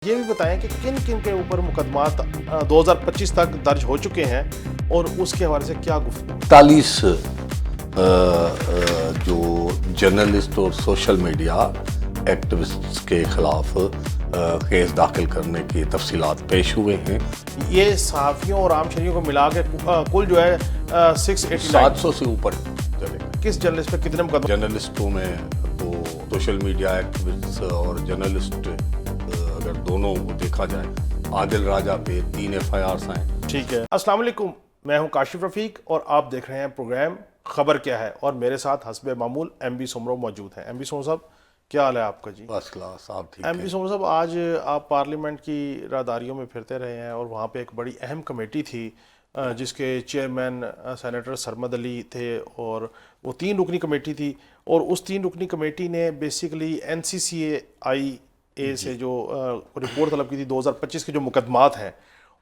یہ بھی بتائیں کہ کن کن کے اوپر مقدمات 2025 تک درج ہو چکے ہیں اور اس کے حوالے سے کیا گفتگو؟ 41 جو جرنلسٹ اور سوشل میڈیا ایکٹیوسٹ کے خلاف کیس داخل کرنے کی تفصیلات پیش ہوئے ہیں۔ یہ صحافیوں اور عام شہریوں کو ملا کے کل جو ہے 700 سے اوپر چلے گا۔ کس جرنلسٹ پہ کتنے مقدمات؟ جرنلسٹوں میں تو سوشل میڈیا ایکٹیوسٹ اور جرنلسٹ اگر دونوں کو دیکھا جائے، عادل راجہ پہ 3 FIRs ہیں۔ ٹھیک ہے، السلام علیکم، میں ہوں کاشف رفیق اور آپ دیکھ رہے ہیں پروگرام خبر کیا ہے، اور میرے ساتھ حسب معمول MB سمرو موجود ہیں۔ MB سمرو صاحب کیا حال ہے آپ کا؟ جی فرسٹ کلاس، آپ ٹھیک MB سمرو صاحب، آج آپ پارلیمنٹ کی راہداریوں میں پھرتے رہے ہیں اور وہاں پہ ایک بڑی اہم کمیٹی تھی جس کے چیئرمین سینیٹر سرمد علی تھے، اور وہ 3 رکنی کمیٹی تھی، اور اس 3 رکنی کمیٹی نے بیسیکلی NCCI سے جو رپورٹ طلب کی تھی 2025 کے جو مقدمات ہیں،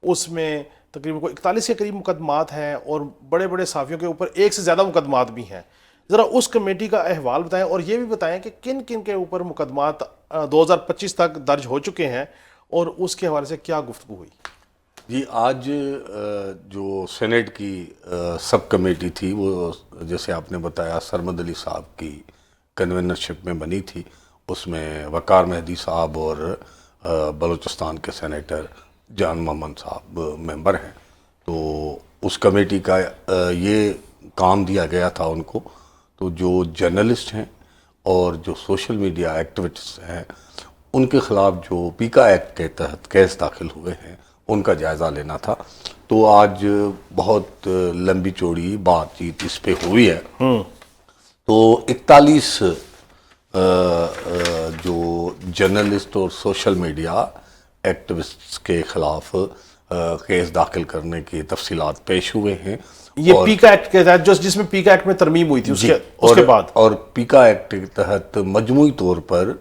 اس میں تقریباً 41 کے قریب مقدمات ہیں، اور بڑے بڑے صحافیوں کے اوپر 1 سے زیادہ مقدمات بھی ہیں۔ ذرا اس کمیٹی کا احوال بتائیں، اور یہ بھی بتائیں کہ کن کن کے اوپر مقدمات 2025 تک درج ہو چکے ہیں اور اس کے حوالے سے کیا گفتگو ہوئی؟ جی، آج جو سینیٹ کی سب کمیٹی تھی، وہ جیسے آپ نے بتایا سرمد علی صاحب کی کنوینرشپ میں بنی تھی۔ اس میں وقار مہدی صاحب اور بلوچستان کے سینیٹر جان محمد صاحب ممبر ہیں۔ تو اس کمیٹی کا یہ کام دیا گیا تھا ان کو، تو جو جرنلسٹ ہیں اور جو سوشل میڈیا ایکٹیوسٹ ہیں، ان کے خلاف جو پیکا ایکٹ کے تحت کیس داخل ہوئے ہیں، ان کا جائزہ لینا تھا۔ تو آج بہت لمبی چوڑی بات چیت اس پہ ہوئی ہے۔ تو 41 جو جرنلسٹ اور سوشل میڈیا ایکٹیوسٹ کے خلاف کیس داخل کرنے کی تفصیلات پیش ہوئے ہیں۔ یہ پیکا ایکٹ کے تحت جس میں پیکا ایکٹ میں ترمیم ہوئی تھی، اس کے بعد اور پیکا ایکٹ کے تحت مجموعی طور پر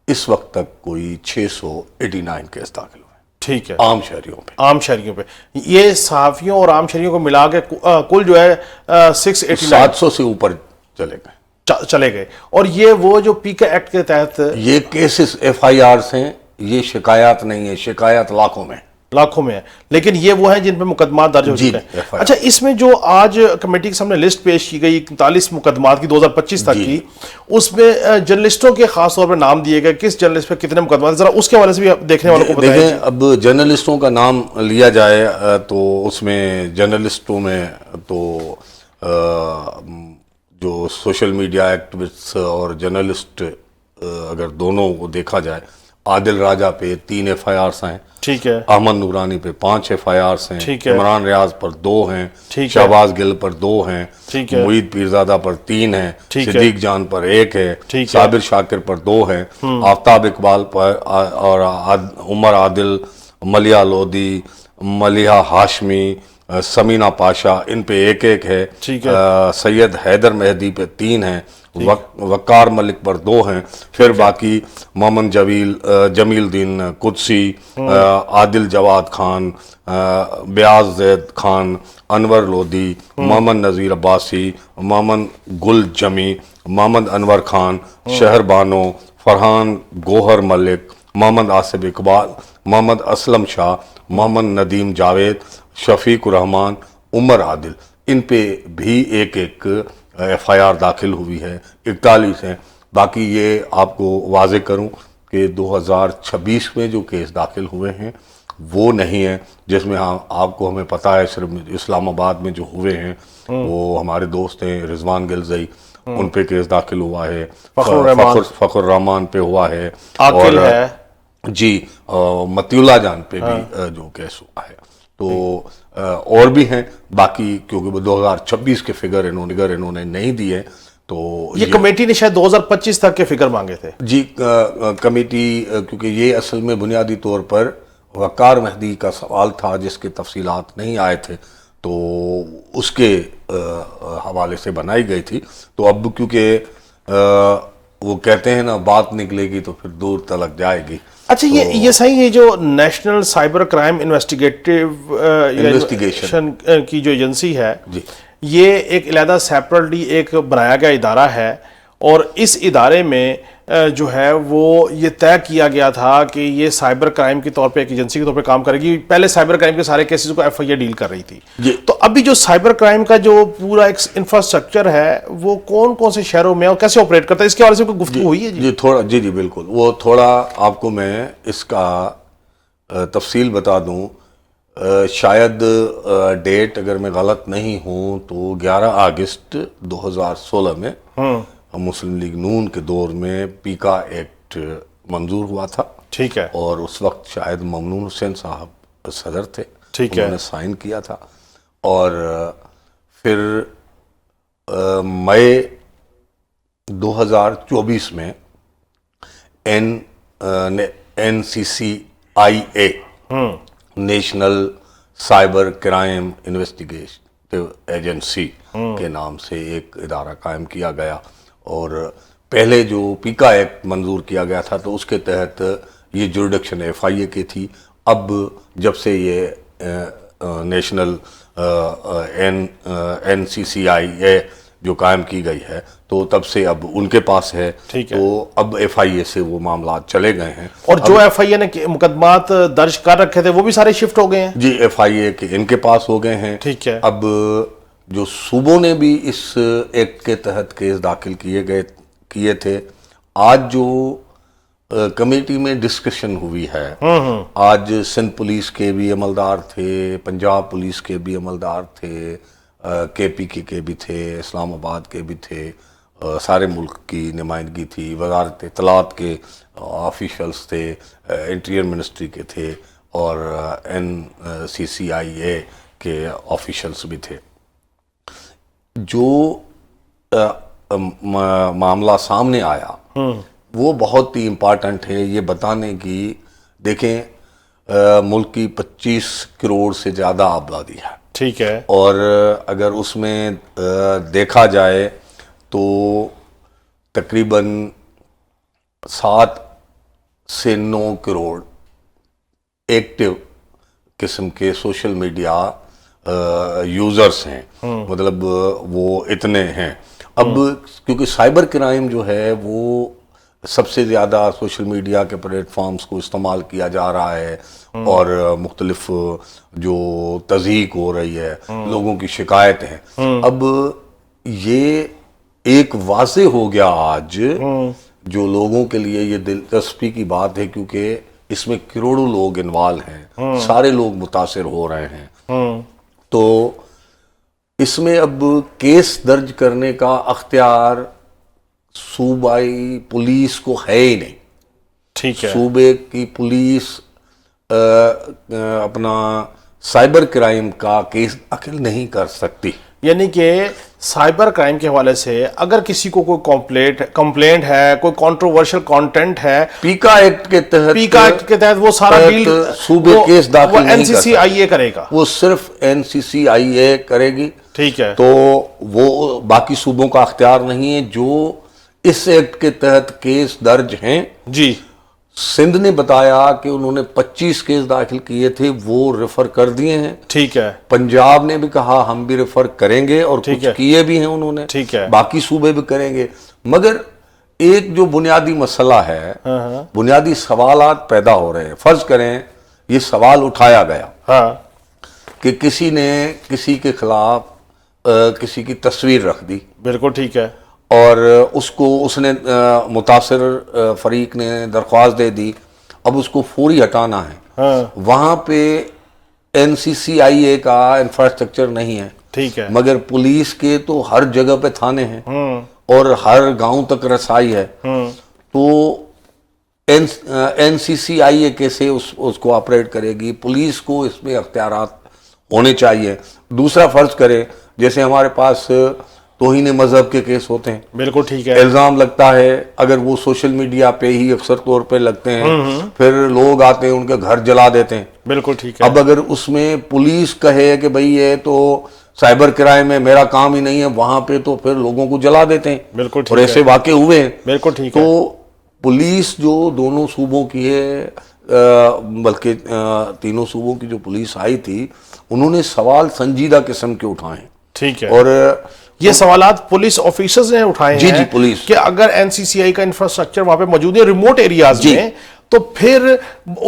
اس وقت تک کوئی 689 کیس داخل ہوئے۔ ٹھیک ہے، عام شہریوں پہ یہ صحافیوں اور عام شہریوں کو ملا کے کل جو ہے 700 سے اوپر چلے گئے۔ اور یہ وہ جو پیکا ایکٹ کے تحت یہ کیسز FIRs ہیں، یہ شکایات نہیں ہیں، شکایات لاکھوں میں ہیں، لیکن یہ وہ ہیں جن پہ مقدمات درج ہو چکے ہیں۔ اچھا، اس میں جو آج کمیٹی کے سامنے لسٹ پیش کی گئی 41 مقدمات کی 2025 تک کی، اس میں جرنلسٹوں کے خاص طور پہ نام دیے گئے، کس جرنلسٹ پہ کتنے مقدمات، ذرا اس کے حوالے سے بھی دیکھنے والوں کو بتائیں۔ دیکھیں، اب جرنلسٹوں کا نام لیا جائے تو اس میں جرنلسٹوں میں تو جو سوشل میڈیا ایکٹیوسٹ اور جرنلسٹ اگر دونوں کو دیکھا جائے، عادل راجہ پہ 3 FIRs ہیں۔ ٹھیک ہے، احمد نورانی پہ 5 FIRs ہیں۔ ٹھیک ہے، عمران ریاض پر 2 ہیں۔ ٹھیک ہے، شہباز گل پر 2 ہیں۔ ٹھیک ہے، معید پیرزادہ پر 3 ہیں۔ ٹھیک ہے، صدیق جان پر 1 ہے۔ ٹھیک ہے، صابر شاکر پر 2 ہیں۔ آفتاب اقبال پر اور عمر عادل، ملیحہ لودھی، ملیحہ ہاشمی، سمینہ پاشا، ان پہ 1 ہے۔ ٹھیک ہے، سید حیدر مہدی پہ 3 ہیں۔ وقار ملک پر 2 ہیں۔ پھر باقی محمد جمیل الدین قدسی، عادل جواد خان، بیاض زید خان، انور لودھی، محمد نذیر عباسی، محمد گل جمی، محمد انور خان، شہر بانو، فرحان گوہر ملک، محمد آصف اقبال، محمد اسلم شاہ، محمد ندیم جاوید، شفیق الرحمان، عمر عادل، ان پہ بھی 1 FIR داخل ہوئی ہے۔ 41 ہیں۔ باقی یہ آپ کو واضح کروں کہ 2026 میں جو کیس داخل ہوئے ہیں وہ نہیں ہیں، جس میں آپ کو ہمیں پتہ ہے صرف اسلام آباد میں جو ہوئے ہیں وہ ہمارے دوست ہیں رضوان گلزئی، ان پہ کیس داخل ہوا ہے۔ فخر الرحمان پہ ہوا ہے، عاقل ہے، جی، مطیع اللہ جان پہ بھی جو کیس ہوا ہے۔ تو اور بھی ہیں باقی، کیونکہ 2026 کے فگر انہوں نے نہیں دیے، تو یہ کمیٹی نے شاید 2025 تک کے فگر مانگے تھے۔ جی، کمیٹی، کیونکہ یہ اصل میں بنیادی طور پر وقار مہدی کا سوال تھا جس کے تفصیلات نہیں آئے تھے، تو اس کے حوالے سے بنائی گئی تھی۔ تو اب کیونکہ وہ کہتے ہیں نا، بات نکلے گی تو پھر دور تلک جائے گی۔ اچھا، یہ صحیح ہے، جو نیشنل سائبر کرائم انویسٹیگیشن کی جو ایجنسی ہے، یہ ایک علیحدہ سیپریٹلی ایک بنایا گیا ادارہ ہے، اور اس ادارے میں جو ہے وہ یہ طے کیا گیا تھا کہ یہ سائبر کرائم کے طور پہ ایک ایجنسی کے طور پہ کام کرے گی. پہلے سائبر کرائم کے سارے کیسز کو ایف آئی اے ڈیل کر رہی تھی. تو ابھی جو سائبر کرائم کا جو پورا ایک انفراسٹرکچر ہے وہ کون کون سے شہروں میں اور کیسے آپریٹ کرتا ہے, اس کے حوالے سے کوئی گفتگو ہوئی ہے؟ جی تھوڑا جی بالکل, وہ تھوڑا آپ کو میں اس کا تفصیل بتا دوں. شاید ڈیٹ اگر میں غلط نہیں ہوں تو 11 اگست 2016 میں مسلم لیگ نون کے دور میں پیکا ایکٹ منظور ہوا تھا. ٹھیک ہے. اور اس وقت شاید ممنون حسین صاحب صدر تھے. ٹھیک ہے. انہوں نے سائن کیا تھا. اور پھر مئی 2024 میں NCCIA national cyber crime investigation agency کے نام سے ایک ادارہ قائم کیا گیا. اور پہلے جو پیکا ایکٹ منظور کیا گیا تھا تو اس کے تحت یہ جوریڈکشن ایف آئی اے کی تھی. اب جب سے یہ نیشنل NCCIA جو قائم کی گئی ہے تو تب سے اب ان کے پاس ہے. تو اب ایف آئی اے سے وہ معاملات چلے گئے ہیں. اور جو ایف آئی اے نے مقدمات درج کر رکھے تھے وہ بھی سارے شفٹ ہو گئے ہیں؟ جی ایف آئی اے کے ان کے پاس ہو گئے ہیں. ٹھیک ہے. اب جو صوبوں نے بھی اس ایکٹ کے تحت کیس داخل کیے تھے, آج جو کمیٹی میں ڈسکشن ہوئی ہے, آج سندھ پولیس کے بھی عملدار تھے, پنجاب پولیس کے بھی عملدار تھے, کے پی کے بھی تھے, اسلام آباد کے بھی تھے, سارے ملک کی نمائندگی تھی, وزارت اطلاعات کے آفیشلز تھے, انٹیریئر منسٹری کے تھے, اور NCCIA کے آفیشلز بھی تھے. جو معاملہ سامنے آیا وہ بہت ہی امپارٹنٹ ہے یہ بتانے کی. دیکھیں ملک کی 25 کروڑ سے زیادہ آبادی ہے. ٹھیک ہے. اور اگر اس میں دیکھا جائے تو تقریباً 7 سے 9 کروڑ ایکٹیو قسم کے سوشل میڈیا یوزرز ہیں, مطلب وہ اتنے ہیں. اب کیونکہ سائبر کرائم جو ہے وہ سب سے زیادہ سوشل میڈیا کے پلیٹ فارمز کو استعمال کیا جا رہا ہے, اور مختلف جو تضحیک ہو رہی ہے, لوگوں کی شکایتیں ہیں. اب یہ ایک واضح ہو گیا آج جو لوگوں کے لیے یہ دلچسپی کی بات ہے, کیونکہ اس میں کروڑوں لوگ انوالو ہیں, سارے لوگ متاثر ہو رہے ہیں. تو اس میں اب کیس درج کرنے کا اختیار صوبائی پولیس کو ہے ہی نہیں. ٹھیک ہے. صوبے کی پولیس اپنا سائبر کرائم کا کیس داخل نہیں کر سکتی. یعنی کہ سائبر کرائم کے حوالے سے اگر کسی کو کوئی کمپلینٹ ہے, کوئی کنٹروورشل کانٹینٹ ہے, پیکا ایکٹ کے تحت وہ سارا ڈیل صوبے کیس داخل نہیں کر سکتے. NCCIA کرے گا, وہ صرف NCCIA کرے گی. ٹھیک ہے. تو وہ باقی صوبوں کا اختیار نہیں ہے جو اس ایکٹ کے تحت کیس درج ہیں. جی. سندھ نے بتایا کہ انہوں نے 25 کیس داخل کیے تھے, وہ ریفر کر دیے ہیں. ٹھیک ہے. پنجاب نے بھی کہا ہم بھی ریفر کریں گے, اور کچھ کیے بھی ہیں انہوں نے. ٹھیک ہے. باقی صوبے بھی کریں گے. مگر ایک جو بنیادی مسئلہ ہے, بنیادی سوالات پیدا ہو رہے ہیں. فرض کریں یہ سوال اٹھایا گیا کہ کسی نے کسی کے خلاف کسی کی تصویر رکھ دی. بالکل ٹھیک ہے. اور اس نے متاثر فریق نے درخواست دے دی, اب اس کو فوری ہٹانا ہے. وہاں پہ NCCIA کا انفراسٹرکچر نہیں ہے. ٹھیک ہے. مگر پولیس کے تو ہر جگہ پہ تھانے ہیں اور ہر گاؤں تک رسائی ہے. تو NCCIA کیسے اس کو آپریٹ کرے گی؟ پولیس کو اس میں اختیارات ہونے چاہیے. دوسرا فرض کرے جیسے ہمارے پاس توہین مذہب کے کیس ہوتے ہیں. بالکل ٹھیک ہے. الزام لگتا ہے, اگر وہ سوشل میڈیا پہ ہی اکثر طور پہ لگتے ہیں, پھر لوگ آتے ہیں ان کے گھر جلا دیتے ہیں. بالکل ٹھیک ہے. اب اگر اس میں پولیس کہے کہ بھئی یہ تو سائبر کرائم ہے, میرا کام ہی نہیں ہے, وہاں پہ تو پھر لوگوں کو جلا دیتے ہیں. بالکل ٹھیک ہے. اور ایسے واقع ہوئے ہیں. بالکل ٹھیک ہے. تو پولیس جو دونوں صوبوں کی ہے, بلکہ تینوں صوبوں کی جو پولیس آئی تھی, انہوں نے سوال سنجیدہ قسم کے اٹھائے. ٹھیک ہے. اور یہ سوالات پولیس آفیسرز نے اٹھائے جی ہیں پولیس کہ اگر این سی سی آئی کا انفراسٹرکچر وہاں پہ موجود ہے ریموٹ ایریاز میں، تو پھر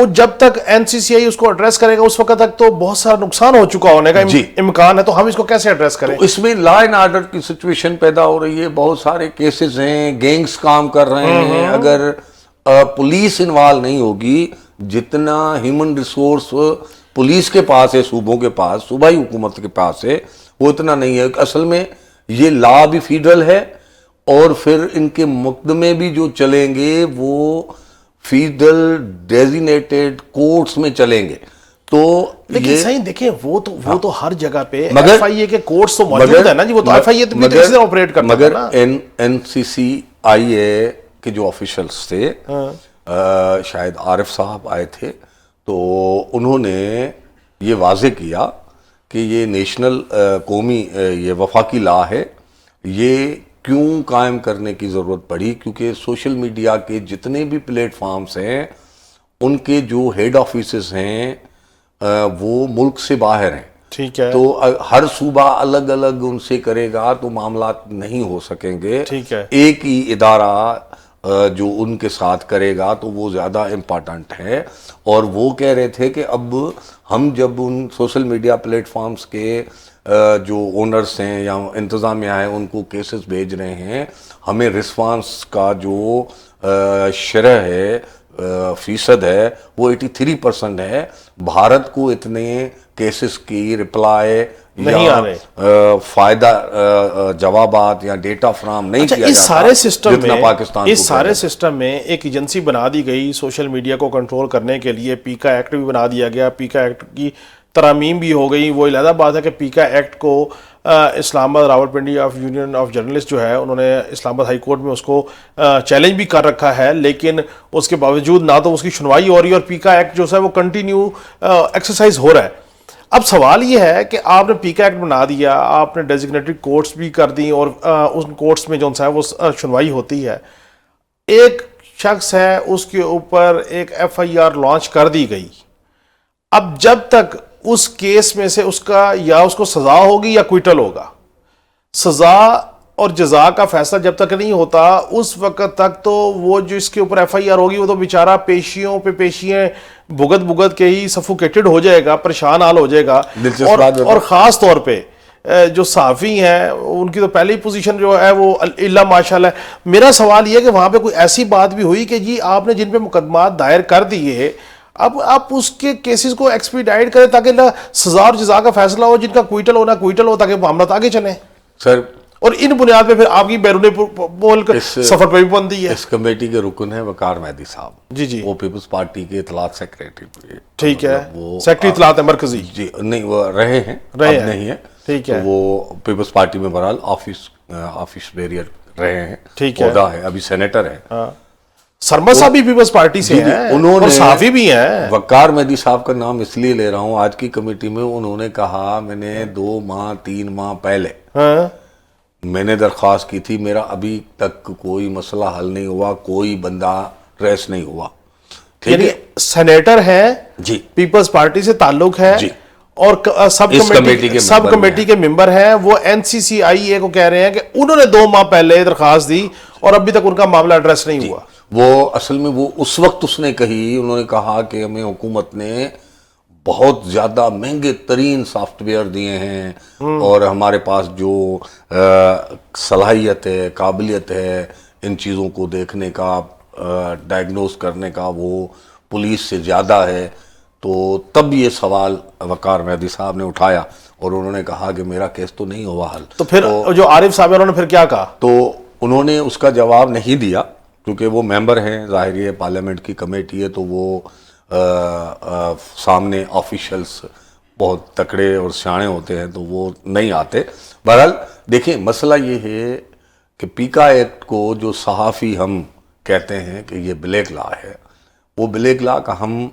جب تک این سی سی آئی اس کو ایڈریس کرے گا اس وقت تک تو بہت سارا نقصان ہو چکا ہونے کا امکان ہے، تو ہم اس کو کیسے ایڈریس کریں؟ اس میں لا اینڈ آرڈر کی سچویشن پیدا ہو رہی ہے، بہت سارے کیسز ہیں، گینگز کام کر رہے ہیں. اگر پولیس انوالو نہیں ہوگی، جتنا ہیومن ریسورس پولیس کے پاس ہے، صوبوں کے پاس، صوبائی حکومت کے پاس ہے، وہ اتنا نہیں ہے. اصل میں یہ لا بھی فیڈرل ہے، اور پھر ان کے مقدمے بھی جو چلیں گے وہ فیڈرل ڈیزینیٹڈ کورٹس میں چلیں گے. تو لیکن صحیح دیکھیں وہ تو ہر جگہ پہ ایف آئی اے کے کورٹس تو موجود ہے نا جی، وہ تو ایف آئی اے بھی طریقے سے آپریٹ کرتا ہے نا. مگر این سی سی آئی اے کے جو آفیشلز تھے، شاید عارف صاحب آئے تھے، تو انہوں نے یہ واضح کیا کہ یہ نیشنل قومی یہ وفاقی لا ہے. یہ کیوں قائم کرنے کی ضرورت پڑی؟ کیونکہ سوشل میڈیا کے جتنے بھی پلیٹ فارمز ہیں ان کے جو ہیڈ آفیسز ہیں وہ ملک سے باہر ہیں. ٹھیک ہے. تو ہر صوبہ الگ الگ ان سے کرے گا تو معاملات نہیں ہو سکیں گے. ٹھیک ہے. ایک ہی ادارہ جو ان کے ساتھ کرے گا تو وہ زیادہ امپارٹنٹ ہے. اور وہ کہہ رہے تھے کہ اب ہم جب ان سوشل میڈیا پلیٹ فارمز کے جو اونرز ہیں یا انتظامیہ ہیں ان کو کیسز بھیج رہے ہیں، ہمیں رسپانس کا جو شرح ہے فیصد ہے وہ 83% ہے. بھارت کو اتنے کیسز کی رپلائی یا فائدہ جوابات یا ڈیٹا فراہم نہیں کیا جاتا جتنا پاکستان کو. اس سارے سسٹم میں ایک ایجنسی بنا دی گئی سوشل میڈیا کو کنٹرول کرنے کے لیے، پیکا ایکٹ بھی بنا دیا گیا، پیکا ایکٹ کی ترامیم بھی ہو گئی. وہ علیحدہ بات ہے کہ پیکا ایکٹ کو اسلام آباد Rawalpindi of union of journalist جو ہے انہوں نے اسلام آباد ہائی کورٹ میں اس کو چیلنج بھی کر رکھا ہے، لیکن اس کے باوجود نہ تو اس کی سنوائی ہو رہی ہے اور پیکا ایکٹ جو ہے وہ کنٹینیو ایکسرسائز ہو رہا ہے. اب سوال یہ ہے کہ آپ نے پیکا ایکٹ بنا دیا، آپ نے ڈیزگنیٹڈ کورٹس بھی کر دیں اور ان کورٹس میں جو ہے وہ سنوائی ہوتی ہے. ایک شخص ہے اس کے اوپر ایک ایف آئی آر لانچ کر دی گئی. اب جب تک اس کیس میں سے اس کا یا اس کو سزا ہوگی یا کوئٹل ہوگا، سزا اور جزا کا فیصلہ جب تک نہیں ہوتا اس وقت تک تو وہ جو اس کے اوپر ایف آئی آر ہوگی وہ تو بیچارہ پیشیوں پہ پیشیاں بھگت کے ہی سفوکیٹڈ ہو جائے گا، پریشان حال ہو جائے گا. اور خاص طور پہ جو صحافی ہیں ان کی تو پہلی پوزیشن جو ہے وہ اللہ ماشاءاللہ. میرا سوال یہ ہے کہ وہاں پہ کوئی ایسی بات بھی ہوئی کہ جی آپ نے جن پہ مقدمات دائر کر دیے اب آپ اس کے کیسز کو ایکسپیڈائٹ کریں تاکہ سزا اور جزا کا فیصلہ ہو، جن کا کوئٹل ہونا کوئٹل ہو، تاکہ معاملات آگے چلیں. سر اور ان بنیاد پہ پھر آپ کی بیرون ملک سفر پہ بھی بندی ہے. اس کمیٹی کے رکن ہیں وقار مہدی صاحب. جی وہ پیپلز پارٹی کے اطلاعات سیکریٹری. ٹھیک ہے. سیکریٹری اطلاعات مرکزی. جی نہیں وہ رہے ہیں، اب نہیں ہے. ٹھیک ہے. وہ پیپلز پارٹی میں بہرحال آفس بیریئر رہے ہیں. ٹھیک ہے. عہدہ ہے، ابھی سینیٹر ہے. سرما صاحب بھی پیپلز پارٹی سے ہیں، انہوں نے صحافی بھی ہیں. وقار مہدی صاحب کا نام اس لیے لے رہا ہوں، آج کی کمیٹی میں انہوں نے کہا میں نے 2 ماہ 3 ماہ پہلے میں نے درخواست کی تھی، میرا ابھی تک کوئی مسئلہ حل نہیں ہوا، کوئی بندہ ریس نہیں ہوا. یعنی سینیٹر ہے جی، پیپلز پارٹی سے تعلق ہے جی، اور سب کمیٹی کے ممبر ہیں. وہ این سی سی آئی اے کو کہہ رہے ہیں کہ انہوں نے 2 ماہ پہلے درخواست دی اور ابھی تک ان کا معاملہ ایڈریس نہیں ہوا. وہ اصل میں وہ اس وقت اس نے کہی، انہوں نے کہا کہ ہمیں حکومت نے بہت زیادہ مہنگے ترین سافٹ ویئر دیے ہیں اور ہمارے پاس جو صلاحیت ہے، قابلیت ہے ان چیزوں کو دیکھنے کا، ڈائگنوز کرنے کا، وہ پولیس سے زیادہ ہے. تو تب یہ سوال وقار مہدی صاحب نے اٹھایا اور انہوں نے کہا کہ میرا کیس تو نہیں ہوا حل. تو پھر جو عارف صاحب انہوں نے پھر کیا کہا؟ تو انہوں نے اس کا جواب نہیں دیا کیونکہ وہ ممبر ہیں، ظاہر ہے پارلیمنٹ کی کمیٹی ہے تو وہ سامنے آفیشلز بہت تکڑے اور سیانے ہوتے ہیں تو وہ نہیں آتے. بہرحال دیکھیں مسئلہ یہ ہے کہ پیکا ایکٹ کو جو صحافی ہم کہتے ہیں کہ یہ بلیک لا ہے، وہ بلیک لا کا ہم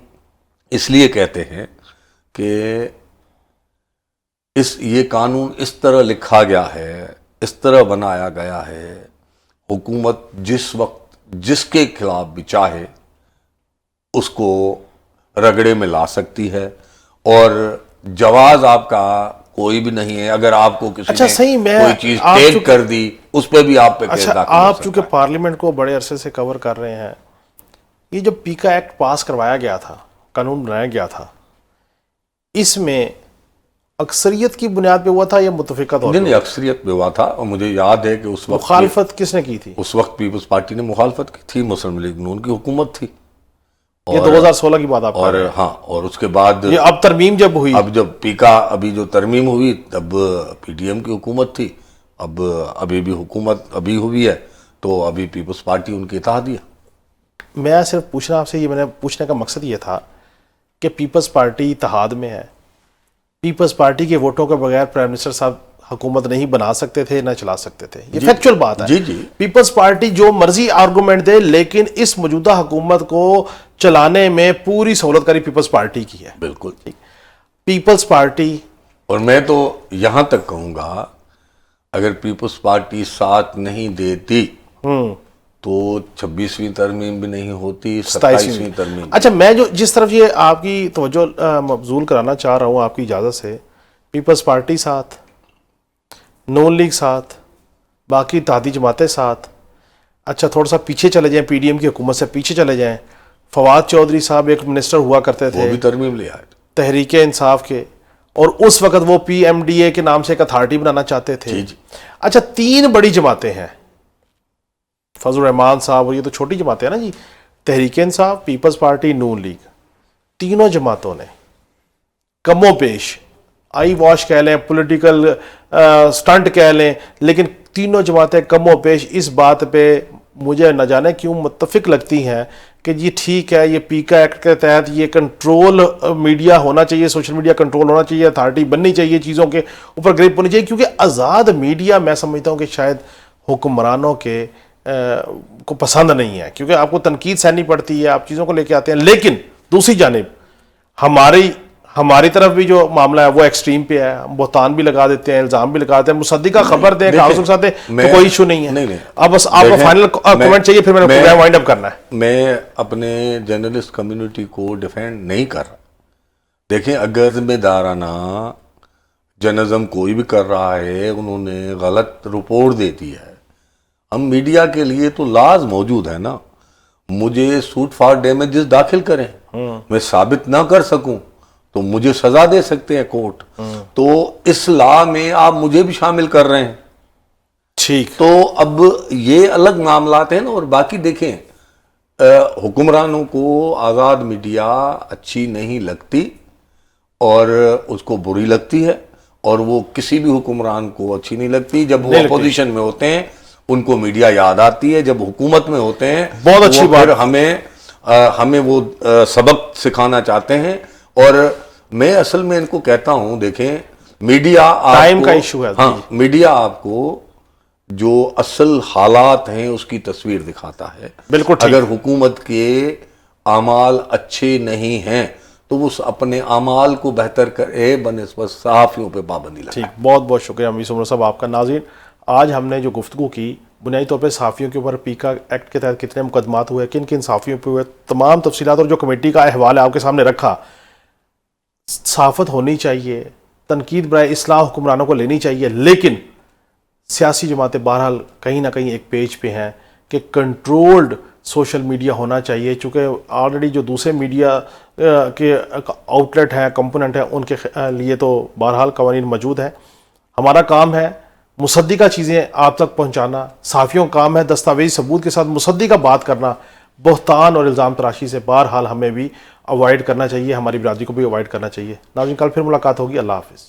اس لیے کہتے ہیں کہ یہ قانون اس طرح لکھا گیا ہے، اس طرح بنایا گیا ہے، حکومت جس وقت جس کے خلاف بھی چاہے اس کو رگڑے میں لا سکتی ہے. اور جواز آپ کا کوئی بھی نہیں ہے. اگر آپ کو کسی اچھا صحیح، نے میں کوئی چیز آپ ٹیک کر دی اس پہ بھی آپ پہ کیس اچھا داخل ہو آپ سکتا چونکہ ہے. پارلیمنٹ کو بڑے عرصے سے کور کر رہے ہیں، یہ جو پیکا ایکٹ پاس کروایا گیا تھا، قانون بنایا گیا تھا، اس میں اکثریت کی بنیاد پہ ہوا تھا یا متفقہ طور پہ؟ نہیں، اکثریت پہ ہوا تھا. اور مجھے یاد ہے کہ اس وقت مخالفت کس نے کی تھی؟ اس وقت پیپلز پارٹی نے مخالفت کی تھی. مسلم لیگ نون کی حکومت تھی. یہ 2016 کی بات آپ اور ہاں، اور اس کے بعد یہ اب ترمیم جب ہوئی، اب جب پیکا ابھی جو ترمیم ہوئی تب پی ڈی ایم کی حکومت تھی. اب ابھی بھی حکومت ابھی ہوئی ہے تو ابھی پیپلز پارٹی ان کی اتحاد ہے. میں صرف پوچھنا آپ سے، یہ میں نے پوچھنے کا مقصد یہ تھا کہ پیپلز پارٹی اتحاد میں ہے، پیپلز پارٹی کے ووٹوں کے بغیر پرائم منسٹر صاحب حکومت نہیں بنا سکتے تھے، نہ چلا سکتے تھے. یہ فیکچول بات ہے. جی جی. پیپلز پارٹی جو مرضی آرگومنٹ دے، لیکن اس موجودہ حکومت کو چلانے میں پوری سہولت کاری پیپلز پارٹی کی ہے. بالکل. پیپلز پارٹی، اور میں تو یہاں تک کہوں گا اگر پیپلز پارٹی ساتھ نہیں دیتی تو 26ویں ترمیم بھی نہیں ہوتی، 27ویں ترمیم. اچھا میں جو جس طرف یہ آپ کی توجہ مبذول کرانا چاہ رہا ہوں آپ کی اجازت سے، پیپلز پارٹی ساتھ، نون لیگ ساتھ، باقی اتحادی جماعتیں ساتھ. اچھا تھوڑا سا پیچھے چلے جائیں، پی ڈی ایم کی حکومت سے پیچھے چلے جائیں، فواد چودھری صاحب ایک منسٹر ہوا کرتے وہ تھے بھی ترمیم لے آئے. تحریک انصاف کے، اور اس وقت وہ پی ایم ڈی اے کے نام سے ایک اتھارٹی بنانا چاہتے تھے. جی جی. اچھا 3 بڑی جماعتیں ہیں، فضل الرحمان صاحب، اور یہ تو چھوٹی جماعتیں ہیں نا جی، تحریک انصاف، پیپلز پارٹی، نون لیگ، تینوں جماعتوں نے کم و بیش آئی واش کہہ لیں، پولیٹیکل سٹنٹ کہہ لیں، لیکن تینوں جماعتیں کم و بیش اس بات پہ مجھے نہ جانے کیوں متفق لگتی ہیں کہ جی ٹھیک ہے، یہ پیکا ایکٹ کے تحت یہ کنٹرول میڈیا ہونا چاہیے، سوشل میڈیا کنٹرول ہونا چاہیے، اتھارٹی بننی چاہیے، چیزوں کے اوپر گریپ ہونی چاہیے، کیونکہ آزاد میڈیا میں سمجھتا ہوں کہ شاید حکمرانوں کے کو پسند نہیں ہے، کیونکہ آپ کو تنقید سہنی پڑتی ہے، آپ چیزوں کو لے کے آتے ہیں. لیکن دوسری جانب ہماری طرف بھی جو معاملہ ہے وہ ایکسٹریم پہ ہے، ہم بہتان بھی لگا دیتے ہیں، الزام بھی لگا دیتے ہیں، مصدقہ خبر دیں، کاغذ کے ساتھ تو کوئی ایشو نہیں ہے. اب بس آپ کو فائنل کمنٹ چاہیے، پھر میں نے وائنڈ اپ کرنا ہے. میں اپنے جرنلسٹ کمیونٹی کو ڈیفینڈ نہیں کر رہا. دیکھیں اگر ذمہ دارانہ جرنلزم کوئی بھی کر رہا ہے، انہوں نے غلط رپورٹ دے دی ہے، ہم میڈیا کے لیے تو لاز موجود ہے نا. مجھے سوٹ فار ڈیمیجز داخل کریں، میں ثابت نہ کر سکوں تو مجھے سزا دے سکتے ہیں کورٹ. تو اس لا میں آپ مجھے بھی شامل کر رہے ہیں. ٹھیک. تو اب یہ الگ معاملات ہیں نا. اور باقی دیکھیں حکمرانوں کو آزاد میڈیا اچھی نہیں لگتی اور اس کو بری لگتی ہے، اور وہ کسی بھی حکمران کو اچھی نہیں لگتی. جب وہ اپوزیشن میں ہوتے ہیں ان کو میڈیا یاد آتی ہے، جب حکومت میں ہوتے ہیں بہت اچھی بات، ہمیں وہ سبق سکھانا چاہتے ہیں. اور میں اصل میں ان کو کہتا ہوں دیکھیں میڈیا ٹائم کا ایشو ہے. ہاں، میڈیا آپ کو جو اصل حالات ہیں اس کی تصویر دکھاتا ہے. بالکل. اگر حکومت کے اعمال اچھے نہیں ہیں تو وہ اپنے اعمال کو بہتر کرے بنسبت صحافیوں پہ پابندی لگائے. ٹھیک، بہت بہت شکریہ امیر عمر صاحب آپ کا. ناظرین آج ہم نے جو گفتگو کی بنیادی طور پہ صحافیوں کے اوپر پیکا ایکٹ کے تحت کتنے مقدمات ہوئے، کن کن صحافیوں پہ ہوئے، تمام تفصیلات اور جو کمیٹی کا احوال ہے آپ کے سامنے رکھا. صحافت ہونی چاہیے، تنقید برائے اصلاح حکمرانوں کو لینی چاہیے، لیکن سیاسی جماعتیں بہرحال کہیں نہ کہیں ایک پیج پہ ہیں کہ کنٹرولڈ سوشل میڈیا ہونا چاہیے، چونکہ آلریڈی جو دوسرے میڈیا کے آؤٹ لیٹ ہیں، کمپوننٹ ہیں، ان کے لیے تو بہرحال قوانین موجود ہیں. ہمارا کام ہے مصدقہ چیزیں آپ تک پہنچانا، صحافیوں کا کام ہے دستاویزی ثبوت کے ساتھ مصدقہ بات کرنا. بہتان اور الزام تراشی سے بہرحال ہمیں بھی اوائڈ کرنا چاہیے، ہماری برادری کو بھی اوائڈ کرنا چاہیے. ناظرین کل پھر ملاقات ہوگی. اللہ حافظ.